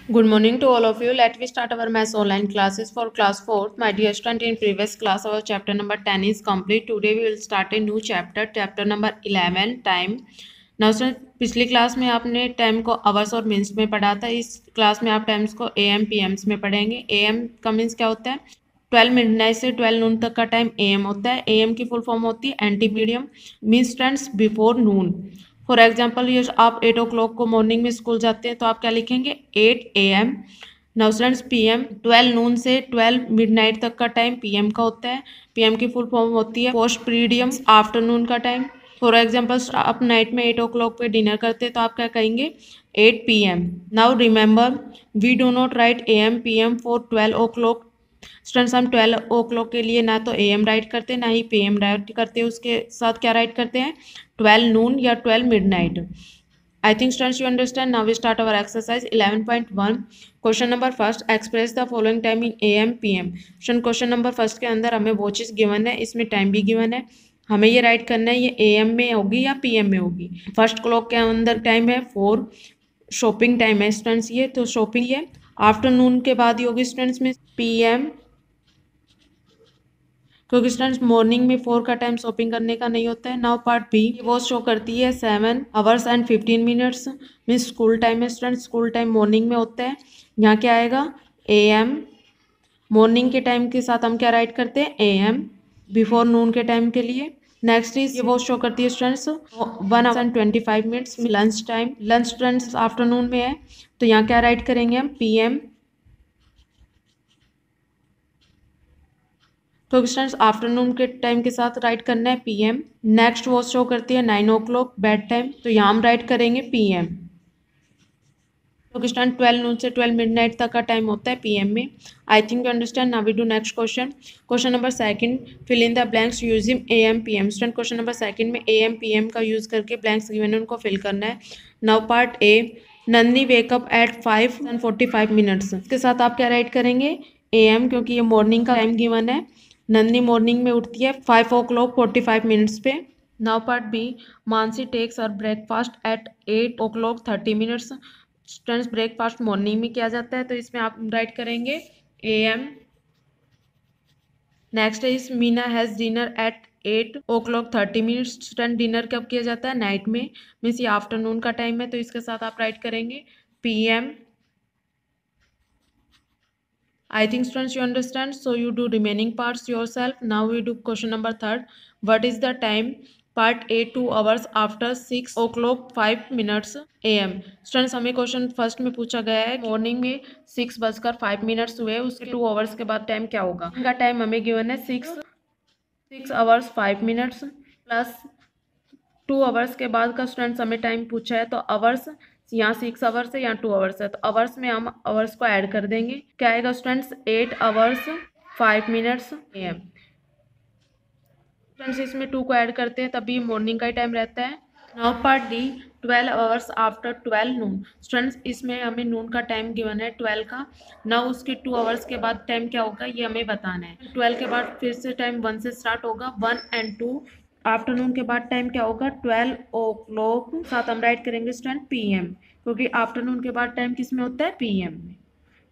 Good morning to all of you. Let me start our maths online classes for class 4th. My dear student, in previous class our chapter number 10 is complete. Today we will start a new chapter number 11 time. Now student, पिछली class में आपने time को hours और minutes में पढ़ा था. इस class में आप टाइम्स को AM PMs में पढ़ेंगे. AM का मीन्स क्या होता है? 12 मिडनाइट से 12 नून तक का टाइम AM होता है. AM की फुल फॉर्म होती है ante meridiem, means students before noon. For example ये आप 8 o'clock को मॉर्निंग में स्कूल जाते हैं तो आप क्या लिखेंगे 8 AM. नाउ स्टूडेंट्स PM 12 नून से 12 मिडनाइट तक का टाइम PM का होता है. PM की फुल फॉर्म होती है पोस्ट पीरियडियम, आफ्टरनून का टाइम. फॉर एग्जाम्पल आप नाइट में 8 o'clock पे डिनर करते हैं तो आप क्या कहेंगे 8 PM. Now remember we do not write AM PM for 12 o'clock. Students हम 12 o'clock के लिए ना तो AM राइट करते हैं ना ही PM राइट करते हैं. उसके साथ क्या राइट करते हैं 12 नून या 12 midnight. I think students you understand. Now we start our exercise 11.1. Question number first, express the following time in AM PM. Student question number first के अंदर हमें वो चीज़ गिवन है, इसमें टाइम भी गिवन है. हमें ये राइट करना है ये AM में होगी या PM में होगी. फर्स्ट क्लॉक के अंदर टाइम है 4. शॉपिंग टाइम है स्टूडेंट्स ये, तो शॉपिंग है आफ्टरनून के बाद ही होगी स्टूडेंट्स में PM, क्योंकि स्टूडेंट्स मॉर्निंग में 4 का टाइम शॉपिंग करने का नहीं होता है. नाउ पार्ट बी वो शो करती है 7 hours and 15 minutes, means school time है स्टूडेंट्स. स्कूल टाइम मॉर्निंग में होता है. यहाँ क्या आएगा AM. मॉर्निंग के टाइम के साथ हम क्या राइट करते हैं AM बिफोर नून के टाइम के लिए. नेक्स्ट इज ये वो शो करती है students 1 hour and 25 minutes lunch time. Lunch students afternoon में है तो यहाँ क्या राइट करेंगे हम PM. तो स्टूडेंट्स आफ्टरनून के टाइम के साथ राइट करना है PM. नेक्स्ट वो शो करती है 9 o'clock बेड टाइम, तो यहाँ हम राइट करेंगे PM. तो स्टूडेंट 12 नून से 12 मिडनाइट तक का टाइम होता है PM में. I think you understand. Now we do next question. Question number second, fill in the blanks using AM PM. Student question number second में AM PM का यूज करके ब्लैंक्स गिवन है उनको फिल करना है. Now part A, Nandini wake up at 5:45. इसके साथ आप क्या राइट करेंगे AM, क्योंकि ये मॉर्निंग का टाइम गिवन है. नंदनी मॉर्निंग में उठती है 5:45 पे. Now part B, Mansi takes और breakfast at 8:30. Students breakfast morning में किया जाता है तो इसमें आप राइट करेंगे AM. Next is Meena has dinner eight 8:30. Student dinner कब किया जाता है नाइट में, मीन्स ये आफ्टरनून का टाइम है तो इसके साथ आप राइट करेंगे PM. I think students you understand, so you do remaining parts yourself. Now we do question number third. What is the time? Part A 2 hours after 6:05 AM. Students हमें question first में पूछा गया है morning में 6:05 हुए, उसके 2 hours के बाद टाइम क्या होगा. इनका टाइम हमें गिवन है 6 hours 5 minutes प्लस 2 hours के बाद का स्टूडेंट्स हमें टाइम पूछा है तो आवर्स यहाँ 6 hours है यहाँ 2 hours है तो आवर्स में हम आवर्स को ऐड कर देंगे. क्या आएगा students 8 hours 5 minutes AM. Students इसमें 2 को ऐड करते हैं तभी मॉर्निंग का ही टाइम रहता है. Now part D, 12 hours after 12 नून. स्टूडेंट्स इसमें हमें नून का टाइम गिवन है 12 का. नाउ उसके 2 hours के बाद टाइम क्या होगा ये हमें बताना है. 12 के बाद फिर से टाइम 1 से स्टार्ट होगा, 1 and 2. आफ्टरनून के बाद टाइम क्या होगा 12 o'clock. साथ हम राइट करेंगे स्टूडेंट PM, क्योंकि आफ्टरनून के बाद टाइम किस में होता है PM में.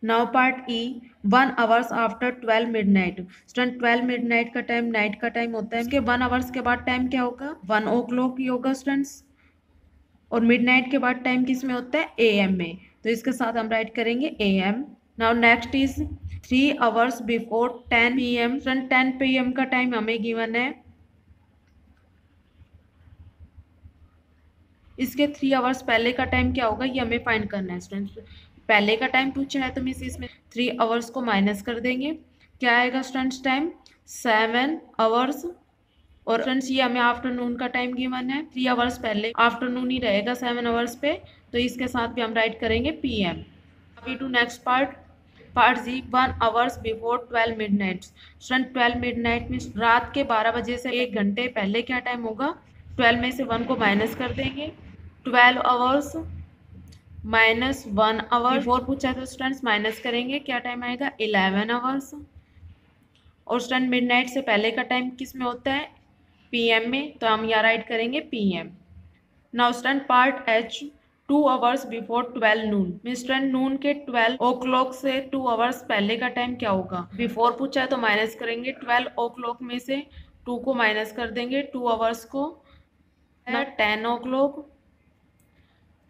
नाउ पार्ट ई, 1 hours after 12 midnight. Student 12 midnight का टाइम नाइट का टाइम होता है. इसके 1 hours के बाद टाइम क्या होगा 1 o'clock ही होगा स्टूडेंट्स. और मिडनाइट के बाद टाइम किस में होता है AM में, तो इसके साथ हम राइट करेंगे AM. Now next is 3 hours before 10 PM. Student 10 PM का टाइम हमें गिवन है. इसके 3 hours पहले का टाइम क्या होगा ये हमें फाइंड करना है. स्टूडेंट्स पहले का टाइम पूछा है तो मीन्स इसमें 3 hours को माइनस कर देंगे. क्या आएगा स्टूडेंट्स टाइम 7 hours. और फ्रेंड्स ये हमें आफ्टरनून का टाइम गिवन है, 3 hours पहले आफ्टरनून ही रहेगा 7 hours पे, तो इसके साथ भी हम राइट करेंगे PM. अभी to next part G, 1 hours before 12 midnight. Student 12 midnight में रात के 12 बजे से 1 घंटे पहले क्या टाइम होगा. 12 में से 1 को माइनस कर देंगे. 12 hours माइनस 1 hour बिफोर पूछा है तो स्टूडेंट्स माइनस करेंगे, क्या टाइम आएगा 11 hours. और स्टूडेंट मिडनाइट से पहले का टाइम किस में होता है PM में, तो हम यहाँ राइट करेंगे PM. Now student part H, 2 hours before 12 नून। मिस्टर नून के 12 ओ क्लॉक से 2 आवर्स पहले का टाइम क्या होगा? बिफोर पूछा है तो माइनस करेंगे, 12 ओ क्लॉक में से 2 को माइनस कर देंगे, 2 आवर्स को 10 ओ क्लॉक।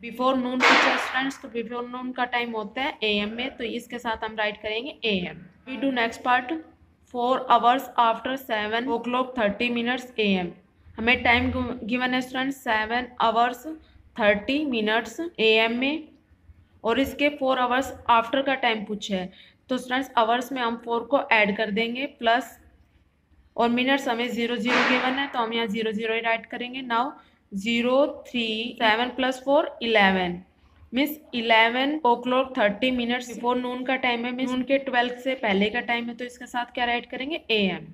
बिफोर नून पूछा स्टूडेंट्स तो बिफोर नून का टाइम होता है AM में, तो इसके साथ हम राइट करेंगे AM। We do next part. 4 hours after 7 o'clock 30 minutes AM। हमें टाइम गिवन है स्टूडेंट्स 7 आवर्स 30 मिनट्स AM में, और इसके 4 आवर्स आफ्टर का टाइम पूछा है, तो स्टूडेंट्स आवर्स में हम 4 को ऐड कर देंगे प्लस, और मिनट्स हमें 0 0 गिवन है तो हम यहाँ 0 0 ही राइट करेंगे। नाउ 0 3 7 + 4 11 मीन्स 11 ओ क्लॉक 30 मिनट्स बिफोर नून का टाइम है, मीन्स नून के 12 से पहले का टाइम है, तो इसके साथ क्या राइट करेंगे? AM।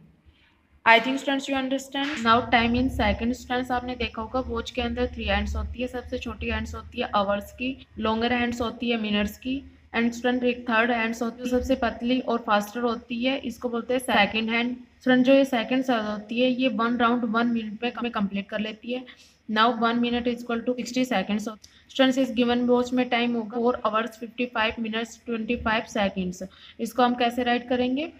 I think students you understand. Now time in second. Students आपने देखा होगा वॉच के अंदर 3 हैंड्स होती है, सबसे छोटी हैंड्स होती है आवर्स की, लॉन्गर हैंड्स होती है मिनट्स की, एंड स्टूडेंट एक थर्ड हैंड्स होती है सबसे पतली और फास्टर होती है, इसको बोलते हैं सेकंड हैंड। स्टूडेंट जो ये सेकंड होती है ये 1 राउंड 1 मिनट में कंप्लीट कर लेती है। Now 1 minute is equal to 60 seconds. Students इस गिवन वॉच में टाइम होगा 4 आवर्स 55 मिनट्स 25 सेकंड्स। इसको हम कैसे राइट करेंगे?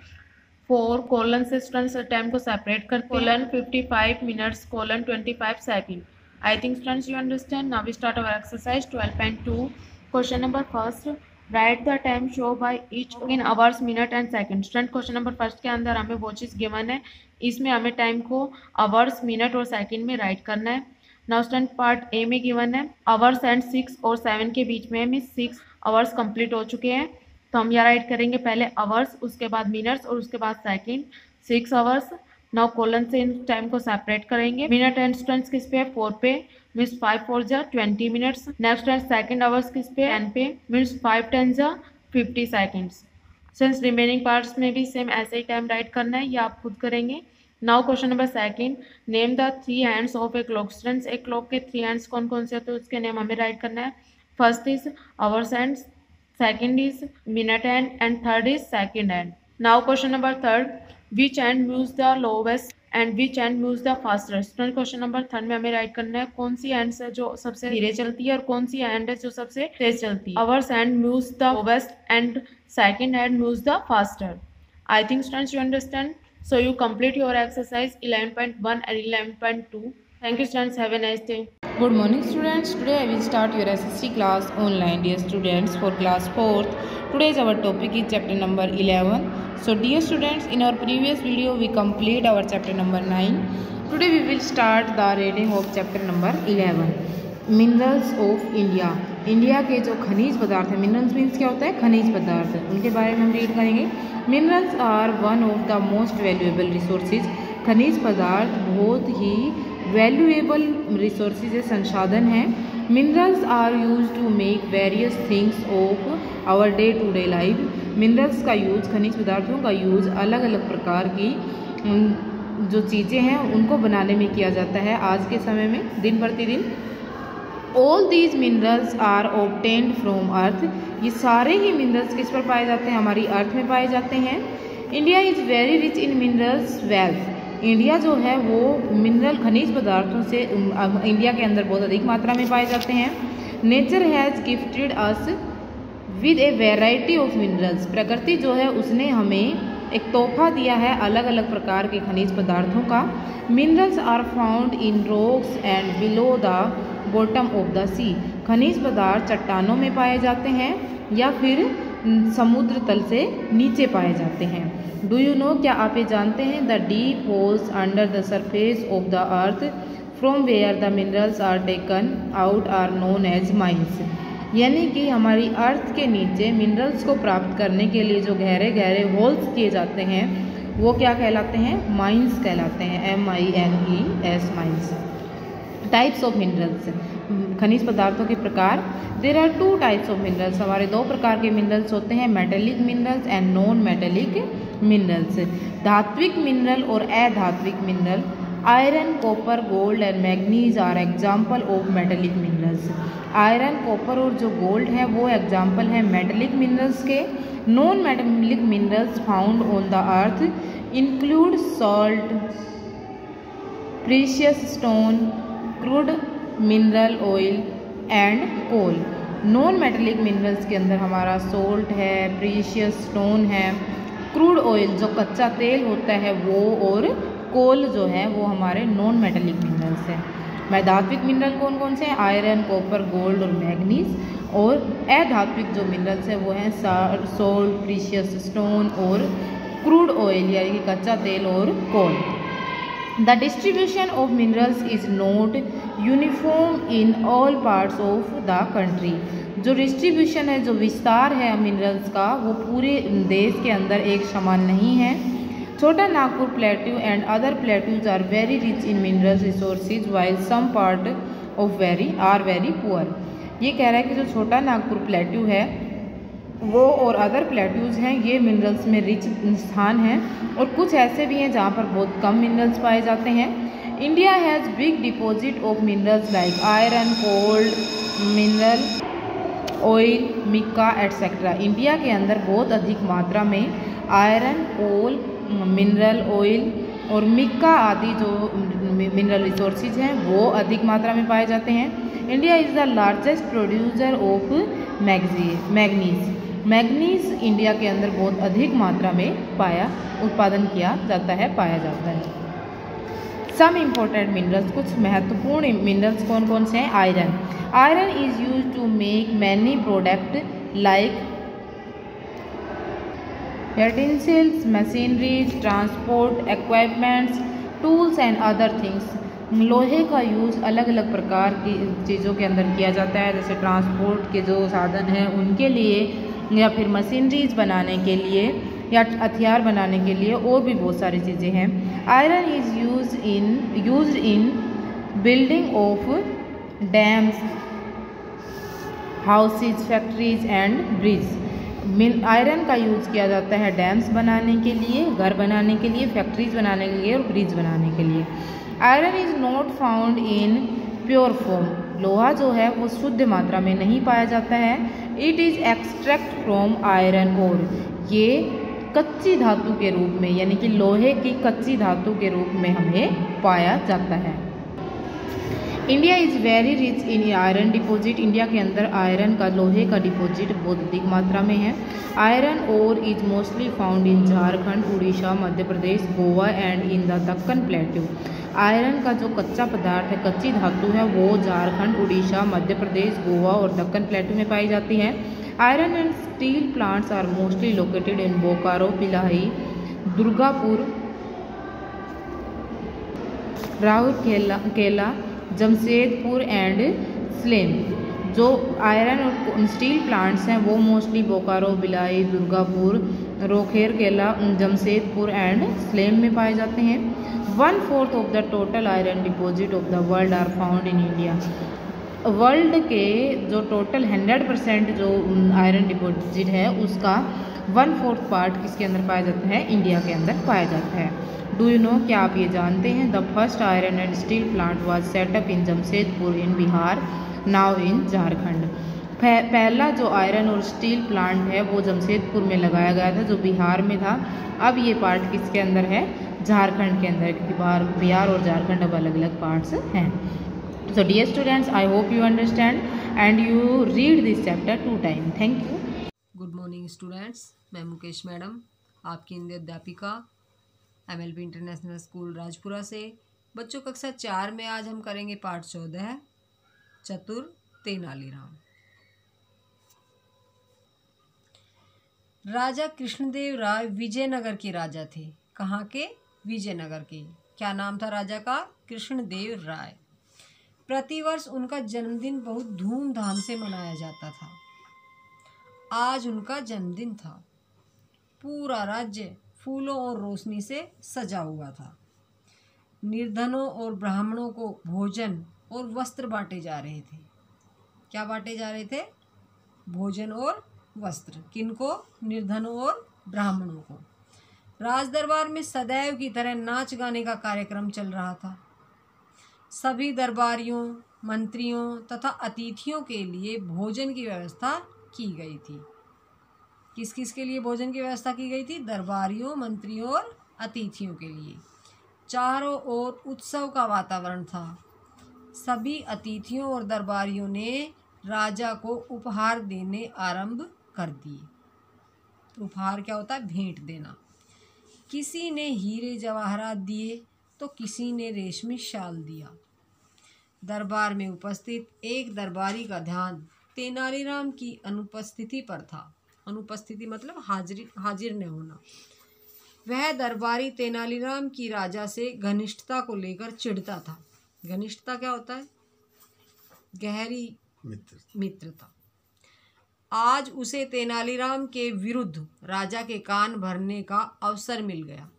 4 कोलन से स्टूडेंट्स टाइम को सेपरेट करते हैं, colon 55 minutes colon 25 second. I think students you understand. Now we start our exercise 12.2। Question number first, write the time show by each in hours minute and second. Student question number first के अंदर हमें watches given है, इसमें हमें time को hours minute और second में right करना है। नाउ स्टूडेंट पार्ट ए में गिवन है आवर्स एंड 6 और 7 के बीच में 6 आवर्स कंप्लीट हो चुके हैं, तो हम यहाँ राइट करेंगे पहले आवर्स, उसके बाद मिनट्स और उसके बाद सेकंड। 6 आवर्स। नाउ कोलन से इन टाइम को सेपरेट करेंगे। मिनट एंड स्टूडेंट्स किस पे? 4 पे, मीन्स 5 4 जा 20 minutes. Next and second hours किस पे? 10 पे, मीन्स 5 10 जा 50 सेकंड्स। सिंस रिमेनिंग पार्ट्स में भी सेम ऐसे ही टाइम राइट करना है, ये आप खुद करेंगे। Now question number second, name the 3 hands of a clock. Students एक क्लॉक के 3 हैंड्स कौन कौन से होते हैं उसके नेम हमें राइट करना है। First is ours hands, second is minute hand, and third is second hand. Now question number third, which hand moves the lowest and which hand moves the fastest। Question number third में हमें right करना है कौन सी hand है जो सबसे धीरे चलती है और कौन सी हैंड है जो सबसे तेज चलती है। Hours hand moves the lowest and second hand moves the faster. I think students you understand. So you complete your exercise 11.1 and 11.2. Thank you students, have a nice day. Good morning students. Today I will start your SSC class online, dear students, for class 4th. Today's our topic is chapter number 11. So dear students, in our previous video we complete our chapter number 9. Today we will start the reading of chapter number 11. Minerals of India. India के जो खनिज पदार्थ हैं, minerals means क्या होता है? खनिज पदार्थ, उनके बारे में हम रीड करेंगे। Minerals are one of the most valuable resources. खनिज पदार्थ बहुत ही वैल्यूएबल रिसोर्सेज संसाधन हैं। Minerals are use to make various things of our day to day life. Minerals का यूज, खनिज पदार्थों का यूज अलग अलग प्रकार की जो चीज़ें हैं उनको बनाने में किया जाता है आज के समय में, दिन प्रतिदिन। All these minerals are obtained from earth. ये सारे ही मिनरल्स किस पर पाए जाते हैं? हमारी अर्थ में पाए जाते हैं। India is very rich in minerals wealth. India जो है वो मिनरल खनिज पदार्थों से इंडिया के अंदर बहुत अधिक मात्रा में पाए जाते हैं। Nature has gifted us with a variety of minerals. प्रकृति जो है उसने हमें एक तोहफा दिया है अलग अलग प्रकार के खनिज पदार्थों का। Minerals are found in rocks and below the bottom of the sea. खनिज पदार्थ चट्टानों में पाए जाते हैं या फिर समुद्र तल से नीचे पाए जाते हैं। डू यू नो, क्या आप ये जानते हैं? The deep holes under the surface of the earth from where the minerals are taken out are known as mines. यानी कि हमारी अर्थ के नीचे मिनरल्स को प्राप्त करने के लिए जो गहरे गहरे होल्स किए जाते हैं वो क्या कहलाते हैं? माइंस कहलाते हैं। MINES, mines. Types of minerals, खनिज पदार्थों के प्रकार। There are 2 types of minerals. हमारे 2 प्रकार के मिनरल्स होते हैं, metallic minerals and non metallic minerals. धात्विक मिनरल और अधात्विक mineral. Iron, copper, gold and manganese are example of metallic minerals. Iron, copper और जो गोल्ड है वो एग्जाम्पल है मेटेलिक मिनरल्स के। Non metallic minerals found on the earth include salt, precious stone, crude mineral oil and coal. Non metallic minerals के अंदर हमारा salt है, प्रीशियस स्टोन है, क्रूड ऑयल जो कच्चा तेल होता है वो, और कोल जो है वो हमारे नॉन मेटेलिक मिनरल्स हैं। मैदात्विक मिनरल कौन कौन से हैं? आयरन, कॉपर, गोल्ड और मैग्नीज। और अधात्विक जो मिनरल्स हैं वो हैं सोल्ट, प्रीशियस स्टोन और क्रूड ऑयल यानी कि कच्चा तेल और coal. The distribution of minerals is not uniform in all parts of the country. जो डिस्ट्रीब्यूशन है, जो विस्तार है मिनरल्स का, वो पूरे देश के अंदर एक समान नहीं है। Chota Nagpur plateau and other plateaus are very rich in mineral resources while some part of very poor. ये कह रहा है कि जो छोटा नागपुर प्लेट्यू है वो और अदर प्लेट्यूज हैं, ये मिनरल्स में रिच स्थान हैं, और कुछ ऐसे भी हैं जहाँ पर बहुत कम मिनरल्स पाए जाते हैं। India has big deposit of minerals like iron, cold, mineral oil, Mika etcetera. India के अंदर बहुत अधिक मात्रा में आयरन, कोल, मिनरल ऑयल और मिक्का आदि जो मिनरल रिसोर्सेज हैं वो अधिक मात्रा में पाए जाते हैं। India is the largest producer of manganese. Manganese India के अंदर बहुत अधिक मात्रा में उत्पादन किया जाता है, पाया जाता है। सम इम्पोर्टेंट मिनरल्स, कुछ महत्वपूर्ण मिनरल्स कौन कौन से हैं? Iron. Iron is use to make many product like utensils, machineries, transport equipments, tools and other things. लोहे का यूज़ अलग अलग प्रकार की चीज़ों के अंदर किया जाता है, जैसे ट्रांसपोर्ट के जो साधन हैं उनके लिए, या फिर मशीनरीज बनाने के लिए, या हथियार बनाने के लिए, और भी बहुत सारी चीज़ें हैं। Iron is used in building of dams, houses, factories and bridge. Iron का यूज़ किया जाता है डैम्स बनाने के लिए, घर बनाने के लिए, फैक्ट्रीज बनाने के लिए और ब्रिज बनाने के लिए। Iron is not found in pure form. लोहा जो है वो शुद्ध मात्रा में नहीं पाया जाता है। It is extract from iron ore. ये कच्ची धातु के रूप में, यानी कि लोहे की कच्ची धातु के रूप में हमें पाया जाता है। India is very rich in iron deposit. India के अंदर आयरन का, लोहे का डिपॉजिट बहुत अधिक मात्रा में है। Iron ore is mostly found in Jharkhand, Orissa, Madhya Pradesh, Goa and in the Deccan plateau. Iron का जो कच्चा पदार्थ है, कच्ची धातु है, वो झारखंड, उड़ीसा, मध्य प्रदेश, गोवा और दक्कन प्लेट्यू में पाई जाती है। Iron and steel plants are mostly located in Bokaro, Bhilai, Durgapur, Rourkela, Jamshedpur and Salem. जो आयरन और स्टील प्लांट्स हैं वो मोस्टली बोकारो, भिलाई, दुर्गापुर, राउरकेला, जमशेदपुर एंड स्लेम में पाए जाते हैं। 1/4 of the total iron deposit of the world are found in India. World के जो टोटल 100% जो आयरन डिपॉजिट है उसका 1/4 पार्ट किसके अंदर पाया जाता है? इंडिया के अंदर पाया जाता है। डू यू नो, क्या आप ये जानते हैं? The first iron and steel plant was setup in Jamshedpur in Bihar, now in Jharkhand. पहला जो आयरन और स्टील प्लांट है वो जमशेदपुर में लगाया गया था, जो बिहार में था। अब ये पार्ट किसके अंदर है? झारखंड के अंदर, क्योंकि बिहार और झारखंड अब अलग अलग पार्ट्स हैं। So dear students, I hope you understand and you read this chapter 2 times. Thank you. Good morning students, मैं मुकेश मैडम, आपकी हिंदी अध्यापिका MLB इंटरनेशनल स्कूल राजपुरा से। बच्चों कक्षा 4 में आज हम करेंगे पाठ 14, चतुर तेनालीराम। राजा कृष्णदेव राय विजयनगर के राजा थे। कहाँ के? विजयनगर के। क्या नाम था राजा का? कृष्णदेव राय। प्रतिवर्ष उनका जन्मदिन बहुत धूमधाम से मनाया जाता था। आज उनका जन्मदिन था। पूरा राज्य फूलों और रोशनी से सजा हुआ था। निर्धनों और ब्राह्मणों को भोजन और वस्त्र बांटे जा रहे थे। क्या बांटे जा रहे थे? भोजन और वस्त्र। किनको? निर्धनों और ब्राह्मणों को। राजदरबार में सदैव की तरह नाच गाने का कार्यक्रम चल रहा था। सभी दरबारियों, मंत्रियों तथा अतिथियों के लिए भोजन की व्यवस्था की गई थी। किस किस के लिए भोजन की व्यवस्था की गई थी? दरबारियों, मंत्रियों और अतिथियों के लिए। चारों ओर उत्सव का वातावरण था। सभी अतिथियों और दरबारियों ने राजा को उपहार देने आरंभ कर दिए। उपहार क्या होता है? भेंट देना। किसी ने हीरे जवाहरात दिए तो किसी ने रेशमी शाल दिया। दरबार में उपस्थित एक दरबारी का ध्यान तेनालीराम की अनुपस्थिति पर था। अनुपस्थिति मतलब हाजिर न होना। वह दरबारी तेनालीराम की राजा से घनिष्ठता को लेकर चिढ़ता था। घनिष्ठता क्या होता है? गहरी मित्रता। आज उसे तेनालीराम के विरुद्ध राजा के कान भरने का अवसर मिल गया।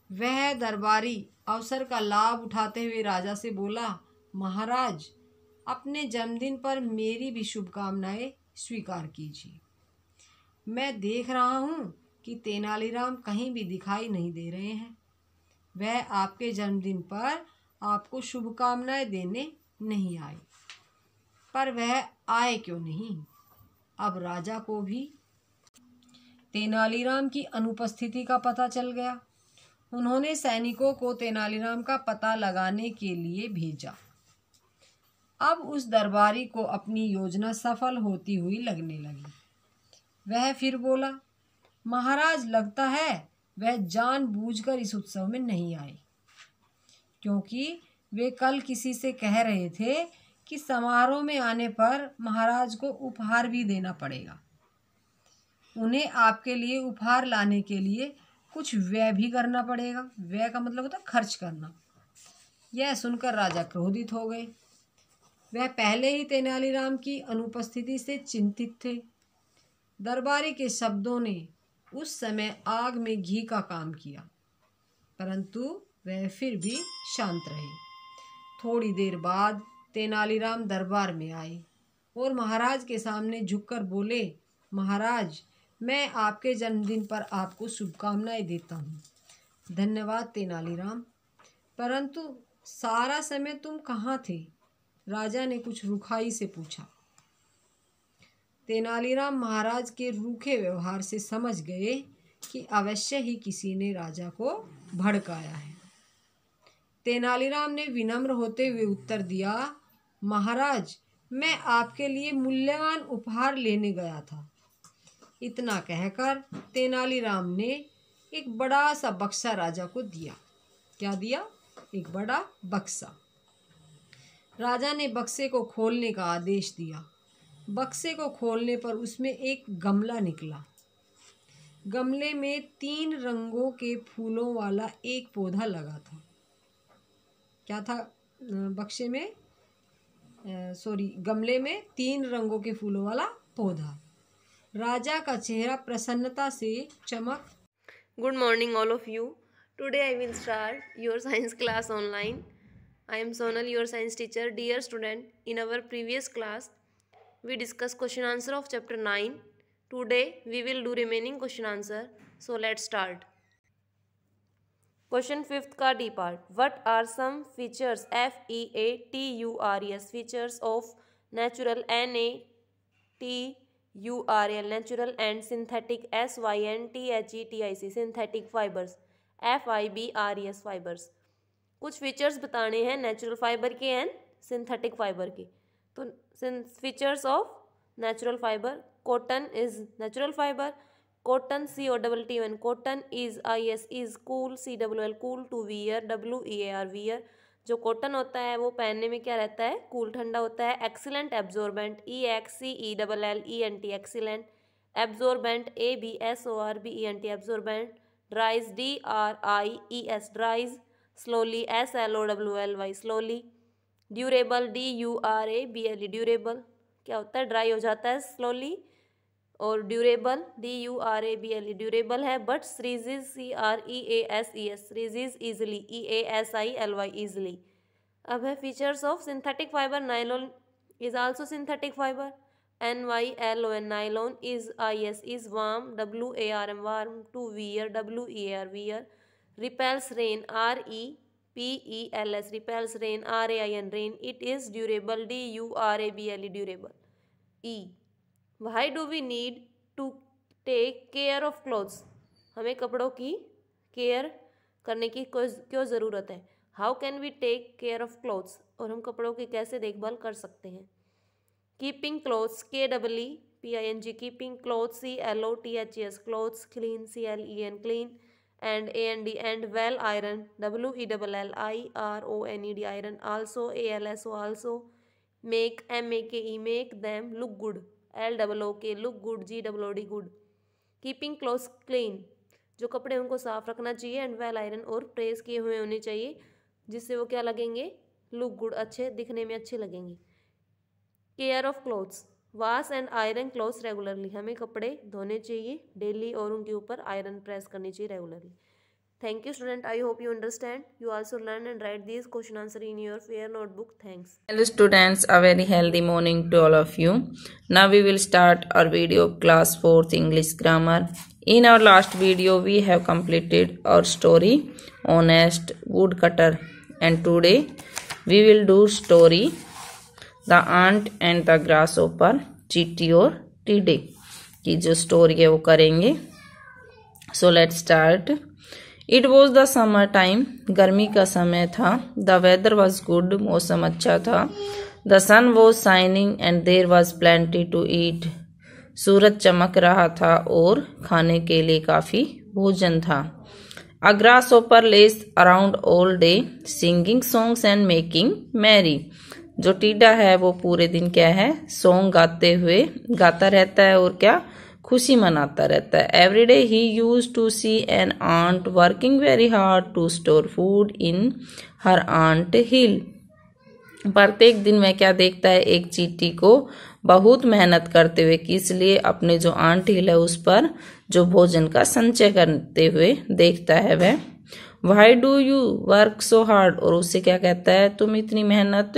वह दरबारी अवसर का लाभ उठाते हुए राजा से बोला, महाराज, अपने जन्मदिन पर मेरी भी शुभकामनाएं स्वीकार कीजिए। मैं देख रहा हूँ कि तेनालीराम कहीं भी दिखाई नहीं दे रहे हैं। वह आपके जन्मदिन पर आपको शुभकामनाएं देने नहीं आए। पर वह आए क्यों नहीं? अब राजा को भी तेनालीराम की अनुपस्थिति का पता चल गया। उन्होंने सैनिकों को तेनालीराम का पता लगाने के लिए भेजा। अब उस दरबारी को अपनी योजना सफल होती हुई लगने लगी। वह फिर बोला, महाराज, लगता है वह जानबूझकर इस उत्सव में नहीं आए, क्योंकि वे कल किसी से कह रहे थे कि समारोह में आने पर महाराज को उपहार भी देना पड़ेगा। उन्हें आपके लिए उपहार लाने के लिए कुछ व्यय भी करना पड़ेगा। व्यय का मतलब होता है खर्च करना। यह सुनकर राजा क्रोधित हो गए। वह पहले ही तेनालीराम की अनुपस्थिति से चिंतित थे। दरबारी के शब्दों ने उस समय आग में घी का काम किया, परंतु वह फिर भी शांत रहे। थोड़ी देर बाद तेनालीराम दरबार में आए और महाराज के सामने झुककर बोले, महाराज, मैं आपके जन्मदिन पर आपको शुभकामनाएं देता हूँ। धन्यवाद तेनालीराम, परंतु सारा समय तुम कहाँ थे? राजा ने कुछ रुखाई से पूछा। तेनालीराम महाराज के रूखे व्यवहार से समझ गए कि अवश्य ही किसी ने राजा को भड़काया है। तेनालीराम ने विनम्र होते हुए उत्तर दिया, महाराज, मैं आपके लिए मूल्यवान उपहार लेने गया था। इतना कहकर तेनालीराम ने एक बड़ा सा बक्सा राजा को दिया। क्या दिया? एक बड़ा बक्सा। राजा ने बक्से को खोलने का आदेश दिया। बक्से को खोलने पर उसमें एक गमला निकला। गमले में 3 रंगों के फूलों वाला एक पौधा लगा था। क्या था बक्से में? गमले में 3 रंगों के फूलों वाला पौधा। राजा का चेहरा प्रसन्नता से चमक। Good morning, all of you. Today I will start your science class online. I am Sonal, your science teacher. Dear student, in our previous class, we discussed question answer of chapter 9. Today we will do remaining question answer. So let's start. Question 5th का D part. What are some features FEATURES features of natural NATURL natural and synthetic SYNTHETIC synthetic fibers FIBRES fibers. कुछ features बताने हैं natural fibre के and synthetic fibre के। तो features of natural fibre, cotton is natural fibre, cotton COTT1 cotton is IS is cool CWL cool to wear WEAR wear. जो cotton होता है वो पहनने में क्या रहता है? कूल ठंडा होता है। Excellent absorbent EXCELLENT excellent absorbent ABSORBENT absorbent dries DRIES dries slowly SLOWLY slowly durable DURABLE durable क्या होता है? ड्राई हो जाता है स्लोली। और ड्यूरेबल DURABLE ड्यूरेबल है। But creases CREASES creases easily EASILY easily. अब है features of synthetic fibre. Nylon is also synthetic fibre. NYLON nylon is IS is warm WARM warm to wear WEAR wear. Repels rain REPELS repels rain RAIN rain. It is durable DURABLE durable. E Why do we need to take care of clothes? हमें कपड़ों की care करने की क्यों ज़रूरत है? How can we take care of clothes? और हम कपड़ों की कैसे देखभाल कर सकते हैं? Keeping clothes KEEPING, keeping clothes CLOTHES, clothes clean CLEN, clean and AND, and well iron WELLIRONED, iron also ALSO, also make MAKE, make them look good LOOK, look good GOOD, good. Keeping clothes clean, जो कपड़े उनको साफ रखना चाहिए, and well iron, और press किए हुए होने चाहिए, जिससे वो क्या लगेंगे, लुक गुड, अच्छे दिखने में अच्छे लगेंगे। Care of clothes, wash and iron clothes regularly, हमें कपड़े धोने चाहिए डेली और उनके ऊपर आयरन प्रेस करनी चाहिए regularly. Thank you student, I hope you understand. You also learn and write these question answer in your fair notebook. Thanks. Hello students, a very healthy morning to all of you. Now we will start our video class 4th English grammar. In our last video we have completed our story Honest Woodcutter, and today we will do story The Ant and the Grasshopper, चींटी और टीडे की जो story है वो करेंगे। So let's start. It was the summer time, गर्मी का समय था। The weather was good, मौसम अच्छा था। The sun was shining and there was plenty to eat. सूरज चमक रहा था और खाने के लिए काफी भोजन था। A grasshopper lays around all day, singing songs and making merry. जो टीडा है वो पूरे दिन क्या है, सॉन्ग गाता रहता है और क्या, खुशी मनाता रहता है। Every day he used to see an ant working very hard to store food in her ant hill. प्रत्येक दिन में क्या देखता है, एक चींटी को बहुत मेहनत करते हुए, किस लिए, अपने जो आंट हिल है उस पर जो भोजन का संचय करते हुए देखता है वह। Why do you work so hard, और उससे क्या कहता है, तुम इतनी मेहनत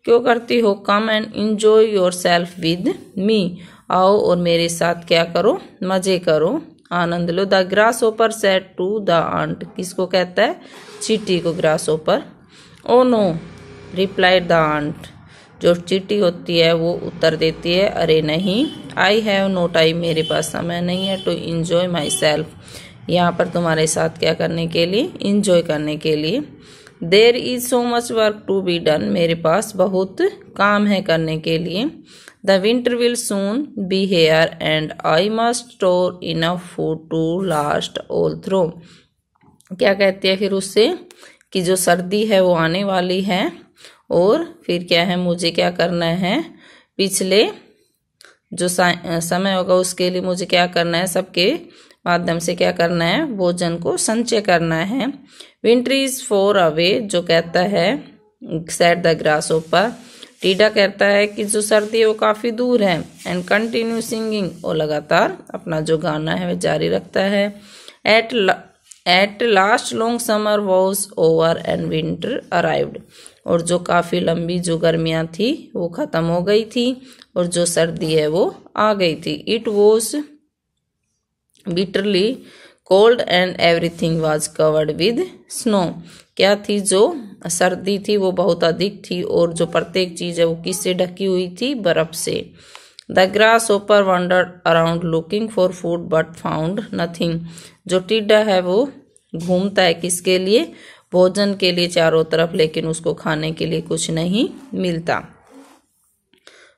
क्यों करती हो। Come and enjoy yourself with me, आओ और मेरे साथ क्या करो, मजे करो, आनंद लो। The grasshopper said to the ant, किसको कहता है, चींटी को grasshopper. Oh no replied the ant, जो चींटी होती है वो उत्तर देती है, अरे नहीं। आई हैव नो टाइम, मेरे पास समय नहीं है। टू इंजॉय माई सेल्फ, यहाँ पर तुम्हारे साथ क्या करने के लिए, इंजॉय करने के लिए। There is so much work to be done, मेरे पास बहुत काम है करने के लिए। The winter will soon be here and I must store enough food to last all through. क्या कहती है फिर उससे, कि जो सर्दी है वो आने वाली है और फिर क्या है, मुझे क्या करना है, पिछले जो समय होगा उसके लिए मुझे क्या करना है, सबके माध्यम से क्या करना है, भोजन को संचय करना है। विंटर इज फोर अवे, जो कहता है, सेड द ग्रासहोपर, टीडा कहता है कि जो सर्दी है वो काफी दूर है। एंड कंटिन्यू सिंगिंग, और लगातार अपना जो गाना है वह जारी रखता है। At last long summer was over and winter arrived, और जो काफी लंबी जो गर्मियां थी वो खत्म हो गई थी और जो सर्दी है वो आ गई थी। It was bitterly cold and everything was covered with snow, क्या थी, जो सर्दी थी वो बहुत अधिक थी और जो प्रत्येक चीज है वो किससे ढकी हुई थी, बर्फ से। The grasshopper wandered around looking for food but found nothing, जो टिड्डा है वो घूमता है किसके लिए, भोजन के लिए चारों तरफ, लेकिन उसको खाने के लिए कुछ नहीं मिलता।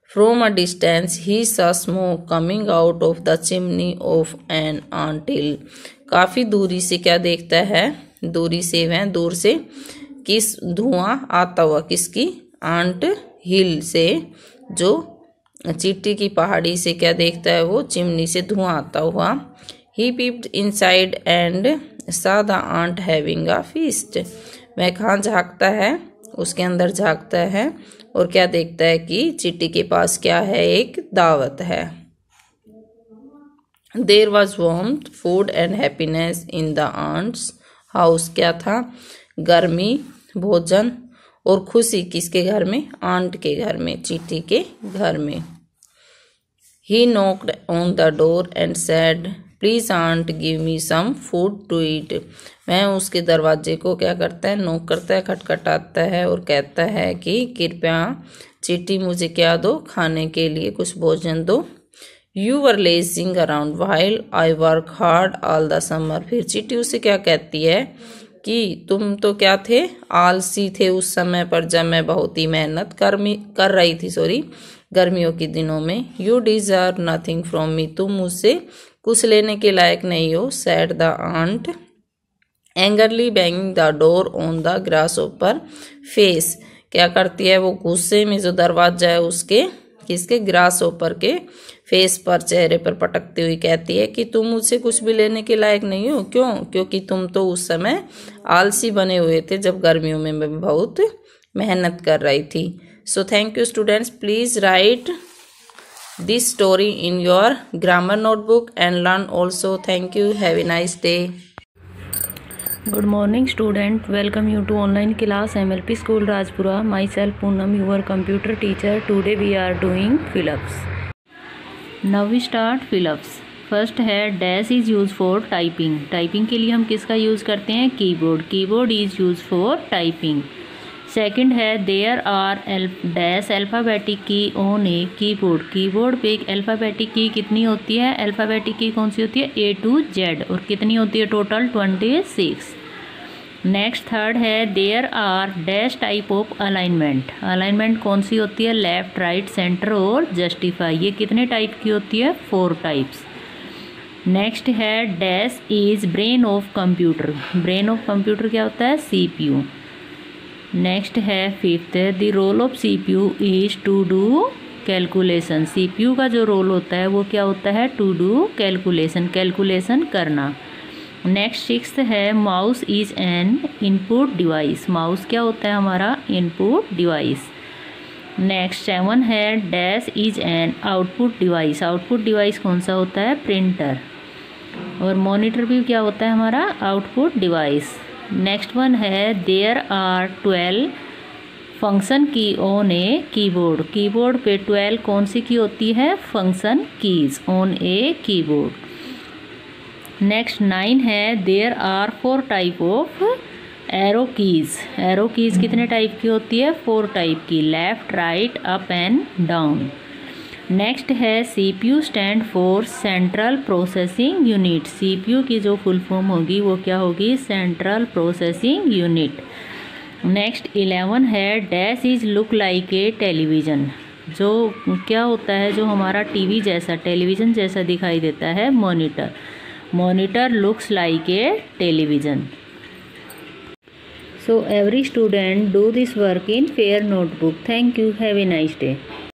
From a distance he saw smoke coming out of the chimney of an ant hill. काफी दूरी से क्या देखता है, दूरी से वह दूर से किस धुआं आता हुआ, किसकी, आंट हिल से, जो चींटी की पहाड़ी से क्या देखता है वो, चिमनी से धुआं आता हुआ। He peeped inside and saw the ant having a feast. वह कहाँ झांकता है, उसके अंदर झांकता है और क्या देखता है कि चींटी के पास क्या है, एक दावत है। There was warmth, food and happiness in the ant's house. क्या था, गर्मी, भोजन और खुशी किसके घर में, आंट के घर में, चींटी के घर में। He knocked on the door and said, Please aunt, give me some food to eat. वह उसके दरवाजे को क्या करता है, नॉक करता है, खटखटाता है और कहता है कि कृपया चींटी मुझे क्या दो, खाने के लिए कुछ भोजन दो। You were lazing around while I work hard all the summer. फिर चींटी उसे क्या कहती है कि तुम तो क्या थे, आलसी थे उस समय पर जब मैं बहुत ही मेहनत कर रही थी गर्मियों के दिनों में। You deserve nothing from me, तुम मुझसे कुछ लेने के लायक नहीं हो, said the ant angrily banging the door on the grasshopper face. क्या करती है वो गुस्से में जो दरवाजा है उसके किसके ग्रासहोपर के फेस पर चेहरे पर पटकती हुई कहती है कि तुम मुझसे कुछ भी लेने के लायक नहीं हो। क्यों? क्योंकि तुम तो उस समय आलसी बने हुए थे जब गर्मियों में मैं बहुत मेहनत कर रही थी। So thank you students, please right this story in your grammar notebook and learn also. Thank you. Have a nice day. Good morning student, welcome you to online class MLP School Rajpura. Myself Poonam, your computer teacher. Today we are doing fill-ups. Now we start fill-ups. First है dash is use for typing. Typing के लिए हम किसका use करते हैं? Keyboard. Keyboard is use for typing. Second है there are dash alphabetic key on a keyboard. Keyboard पे एक अल्फ़ाबेटिक की कितनी होती है? अल्फ़ाबेटिक की कौन सी होती है? A to Z। और कितनी होती है टोटल? 26। नेक्स्ट थर्ड है there are dash type of alignment. Alignment कौन सी होती है? लेफ्ट, राइट, सेंटर और जस्टिफाई। ये कितने टाइप की होती है? 4 टाइप्स। नेक्स्ट है dash is brain of computer. Brain of computer क्या होता है? CPU। नेक्स्ट है fifth, the role of CPU is to do calculation. CPU का जो रोल होता है वो क्या होता है? टू डू कैलकुलेशन, कैलकुलेशन करना। नेक्स्ट सिक्स्थ है mouse is an input device. Mouse क्या होता है हमारा? Input device. नेक्स्ट 7 है dash is an output device. Output device कौन सा होता है? प्रिंटर। और मॉनिटर भी क्या होता है हमारा? Output device. नेक्स्ट वन है there are 12 function key on a keyboard. Keyboard पे 12 कौन सी की होती है? Function keys on a keyboard. Next 9 है there are 4 type of arrow keys. Arrow keys कितने टाइप की होती है? 4 टाइप की, left, right, up and down. Next है CPU stand for central processing unit. CPU की जो फुल फॉर्म होगी वो क्या होगी? Central processing unit. नेक्स्ट 11 है dash is look like a television. जो क्या होता है? जो हमारा टीवी जैसा, टेलीविज़न जैसा दिखाई देता है, monitor. Monitor looks like a television. So every student do this work in fair notebook. Thank you. Have a nice day.